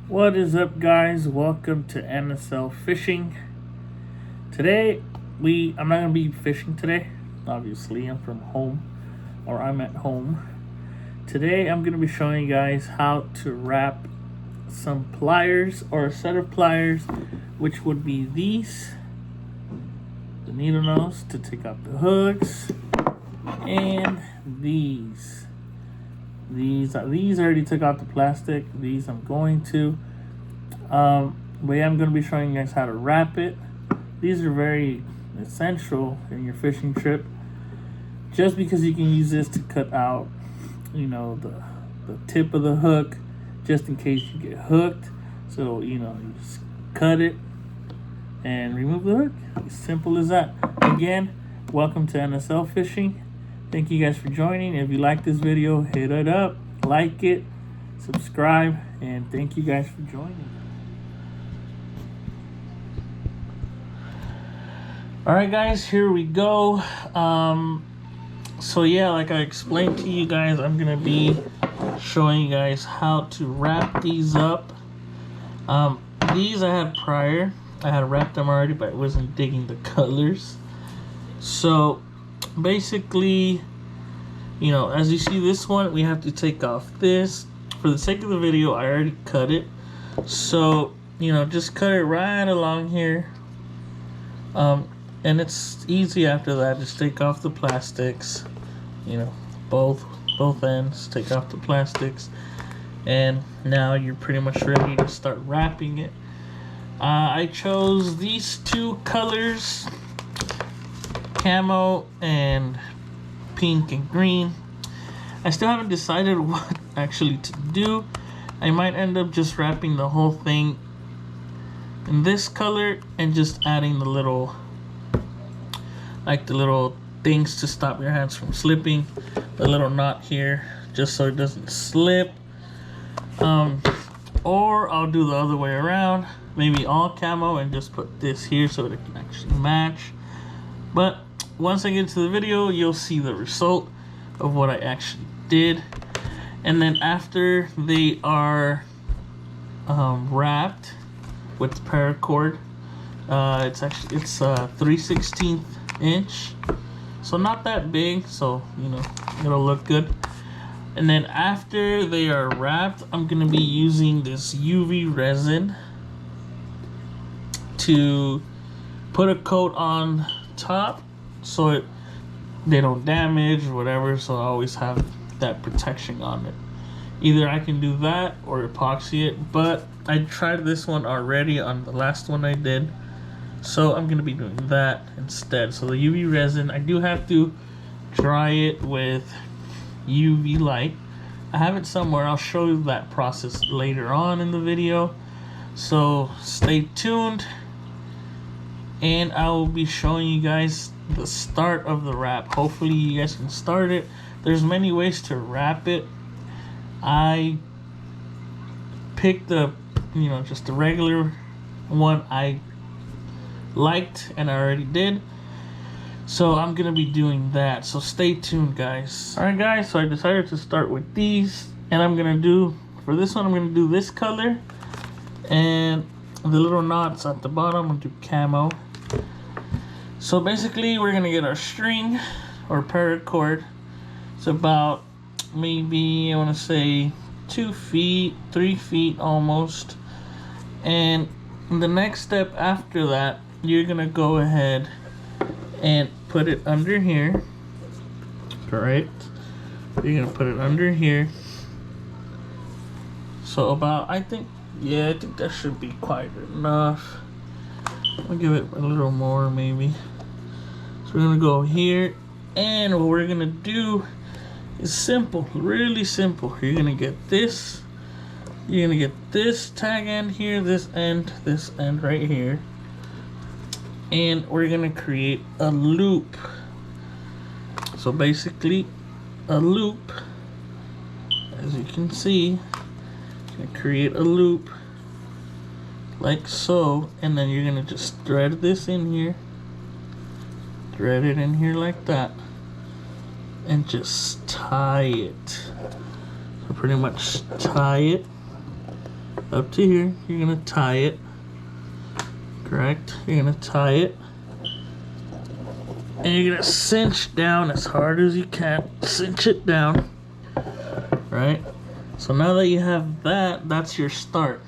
What is up, guys? Welcome to NSL Fishing. Today I'm not gonna be fishing today. Obviously, I'm from home, or I'm at home. Today I'm gonna be showing you guys how to wrap some pliers, or a set of pliers, which would be these, the needle nose to take out the hooks, and these. These I already took out the plastic. These I'm going to. But yeah, I'm going to be showing you guys how to wrap it. These are very essential in your fishing trip, just because you can use this to cut out, the tip of the hook, just in case you get hooked. So you just cut it and remove the hook. As simple as that. Again, welcome to NSL Fishing. Thank you guys for joining. If you like this video, hit it up, like it, subscribe, and thank you guys for joining. Alright guys, here we go. So yeah, like I explained to you guys, I'm going to be showing you guys how to wrap these up. These I had prior. I had wrapped them already, but I wasn't digging the colors. So basically, as you see this one, we have to take off this. For the sake of the video, I already cut it. So, just cut it right along here. And it's easy after that. Just take off the plastics. Both ends. Take off the plastics. And now you're pretty much ready to start wrapping it. I chose these two colors, camo and pink and green. I still haven't decided what actually to do. I might end up just wrapping the whole thing in this color and just adding the little things to stop your hands from slipping, the little knot here, just so it doesn't slip. Or I'll do the other way around, maybe all camo and just put this here so it can actually match. But once I get to the video, you'll see the result of what I actually did. And then after they are wrapped with the paracord, it's 3/16 inch, so not that big, so it'll look good. And then after they are wrapped, I'm gonna be using this UV resin to put a coat on top so they don't damage or whatever, so I always have that protection on it. Either I can do that or epoxy it, but I tried this one already on the last one I did, so I'm gonna be doing that instead. So the UV resin, I do have to dry it with UV light. I have it somewhere. I'll show you that process later on in the video, so stay tuned, and I will be showing you guys the start of the wrap. Hopefully you guys can start it. There's many ways to wrap it. I picked just the regular one I liked and I already did, so I'm gonna be doing that, so stay tuned, guys. Alright guys, so I decided to start with these, and for this one I'm gonna do this color, and the little knots at the bottom, I'm gonna do camo. So basically we're gonna get our string or paracord. It's about maybe, I want to say 2 feet, 3 feet almost. And the next step after that, you're gonna go ahead and put it under here. Correct. You're gonna put it under here. So about, I think that should be quite enough. I'll give it a little more maybe. So we're gonna go here, and what we're gonna do is simple, really simple. You're gonna get this. You're gonna get this tag end here, this end right here, and we're gonna create a loop. So basically, a loop, as you can see, create a loop like so, and then you're gonna just thread this in here, thread it in here like that, and just tie it. So pretty much tie it up to here. You're gonna tie it. Correct? You're gonna tie it. And you're gonna cinch down as hard as you can. Cinch it down. Right? So now that you have that, that's your start.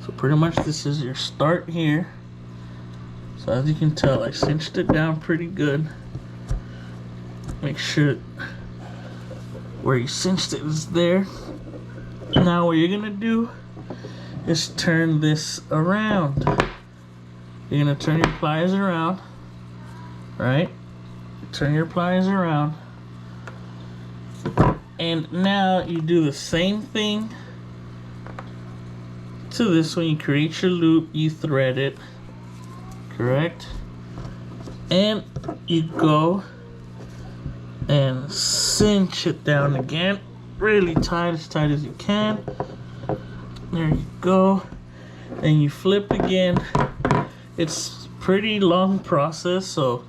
So pretty much this is your start here. So as you can tell, I cinched it down pretty good. Make sure where you cinched it is there. Now what you're gonna do is turn this around. You're gonna turn your pliers around, right? Turn your pliers around. And now you do the same thing to this one. You create your loop, you thread it, correct? And you go and cinch it down again, really tight, as tight as you can. There you go. And you flip again. It's pretty long process, so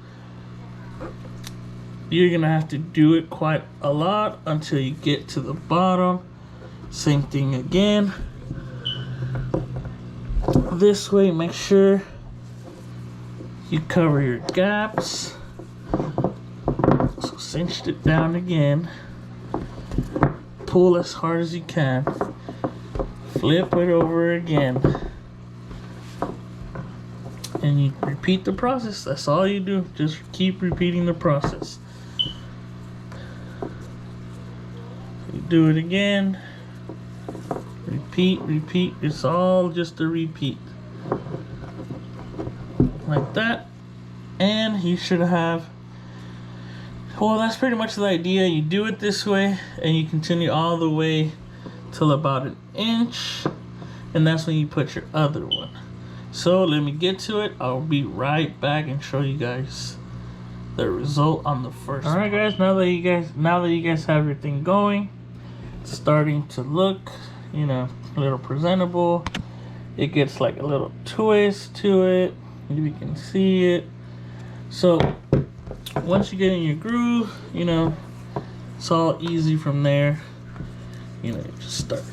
you're gonna have to do it quite a lot until you get to the bottom. Same thing again. This way, make sure you cover your gaps. So cinched it down again. Pull as hard as you can. Flip it over again. And you repeat the process. That's all you do. Just keep repeating the process. You do it again. Repeat, repeat. It's all just a repeat. Like that. And you should have, well, that's pretty much the idea. You do it this way and you continue all the way till about 1 inch. And that's when you put your other one. So let me get to it. I'll be right back and show you guys the result on the first. All right, guys. Now that you guys have everything going, it's starting to look, you know, a little presentable. It gets like a little twist to it. You can see it. So once you get in your groove, you know, it's all easy from there. You know, you just start.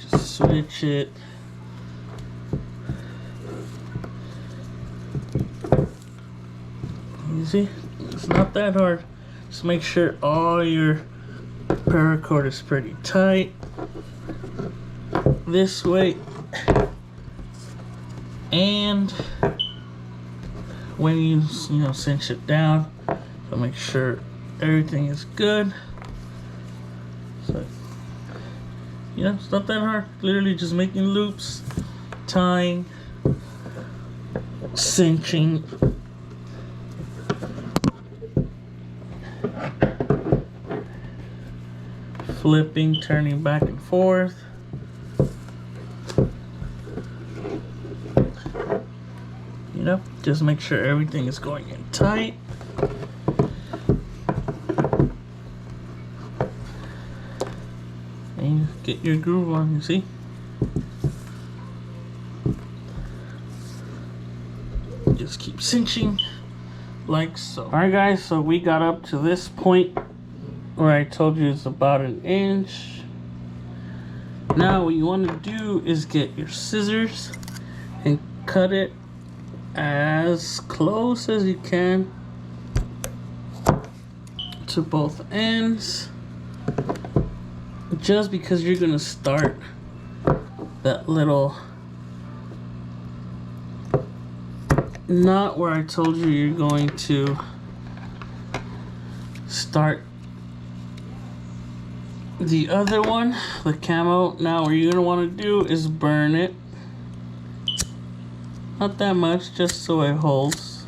Switch it. Easy. It's not that hard. Just make sure all your paracord is pretty tight. This way. And when you cinch it down, so make sure everything is good. So, yeah, it's not that hard. Literally just making loops, tying, cinching. Flipping, turning back and forth. You know, just make sure everything is going in tight. And get your groove on, you see? Just keep cinching like so. Alright guys, so we got up to this point where I told you it's about 1 inch. Now what you want to do is get your scissors and cut it as close as you can to both ends. Just because you're gonna start that little knot where I told you you're going to start the other one, the camo. Now what you're gonna want to do is burn it. Not that much, just so it holds.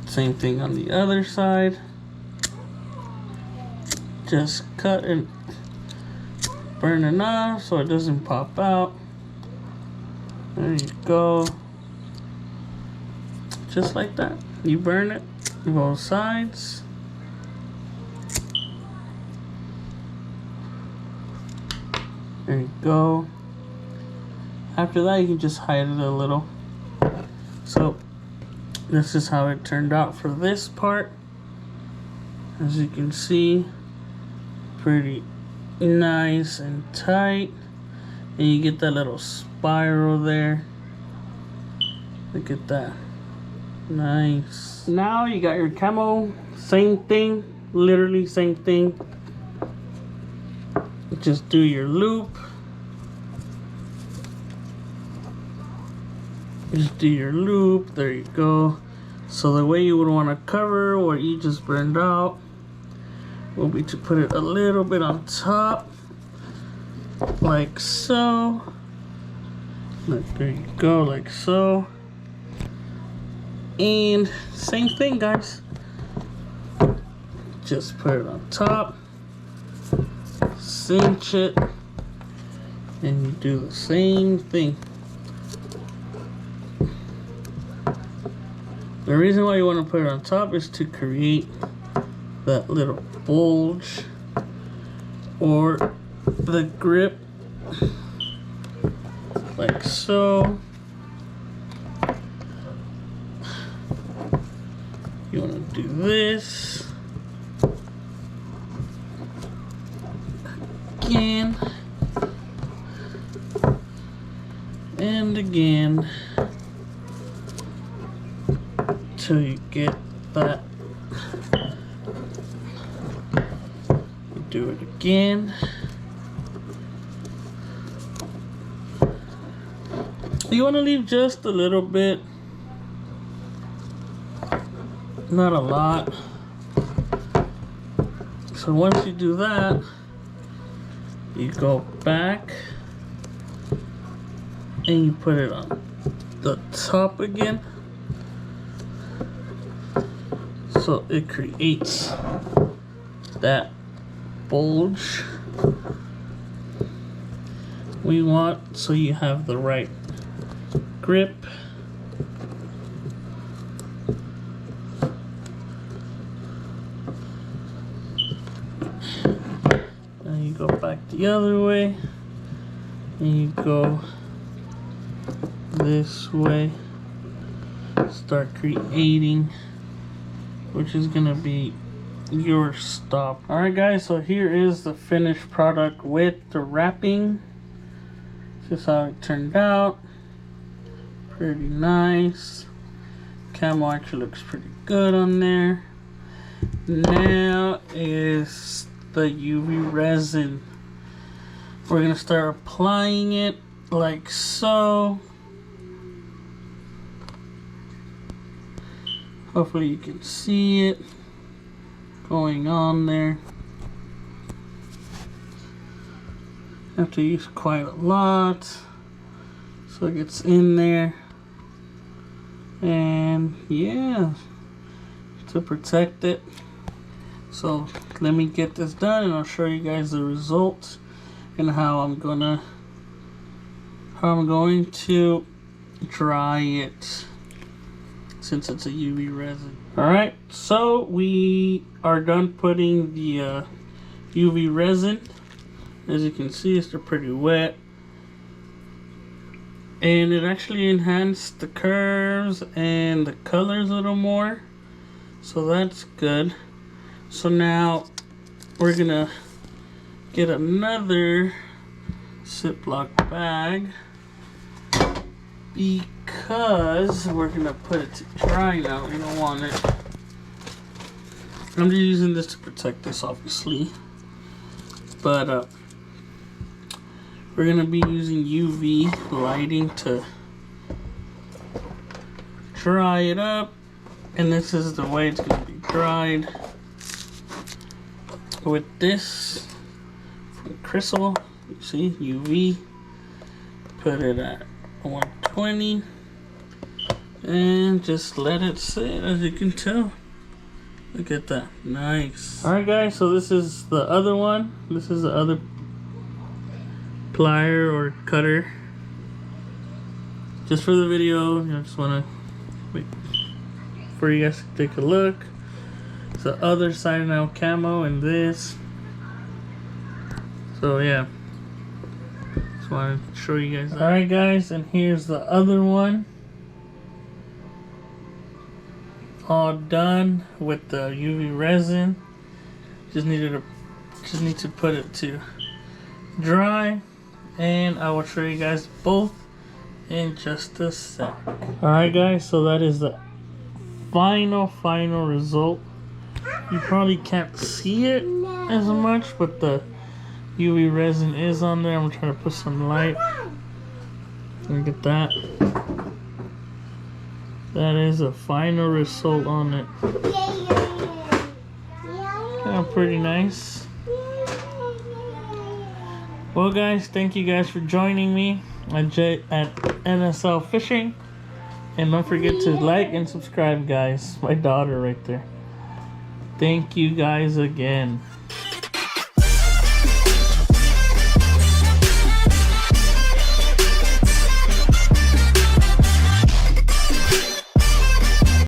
Same thing on the other side. Just cut and burn enough so it doesn't pop out. There you go. Just like that. You burn it both sides. There you go. After that, you can just hide it a little. So this is how it turned out for this part. As you can see, pretty nice and tight. And you get that little spiral there. Look at that. Nice. Now you got your camo. Same thing. Literally same thing. Just do your loop. Just do your loop. There you go. So the way you would want to cover what you just burned out will be to put it a little bit on top, like so. Look, there you go, like so. And same thing, guys. Just put it on top, cinch it, and you do the same thing. The reason why you want to put it on top is to create that little bulge or the grip, like so. You want to do this again and again till you get that. You do it again. You want to leave just a little bit, not a lot. So once you do that, you go back and you put it on the top again. So it creates that bulge we want, so you have the right grip. And you go back the other way and you go this way. Start creating, which is gonna be your stop. Alright guys, so here is the finished product with the wrapping. This is how it turned out. Pretty nice. Camo actually looks pretty good on there. Now is the UV resin. We're gonna start applying it like so. Hopefully you can see it going on there. Have to use quite a lot so it gets in there. And yeah, to protect it. So let me get this done and I'll show you guys the results and how I'm going to dry it, since it's a UV resin. Alright, so we are done putting the UV resin. As you can see, it's pretty wet. And it actually enhanced the curves and the colors a little more. So that's good. So now we're gonna get another Ziploc bag, because we're gonna put it to dry now. We don't want it. I'm just using this to protect this, obviously, but we're gonna be using UV lighting to dry it up, and this is the way it's gonna be dried. With this from Crystal, you see, UV, put it at 120 and just let it sit. As you can tell, look at that, nice. All right guys, so this is the other one. This is the other plier or cutter. Just for the video, I just want to wait for you guys to take a look. It's the other side now, camo, and this. So yeah, just want to show you guys that. Alright guys, and here's the other one, all done with the UV resin. Just need to put it to dry, and I will show you guys both in just a sec. Alright guys, so that is the final result. You probably can't see it as much, but the UV resin is on there. I'm gonna try to put some light. Look at that. That is a final result on it. Yeah, pretty nice. Well guys, thank you guys for joining me at NSL Fishing. And don't forget to like and subscribe, guys. My daughter right there. Thank you guys again.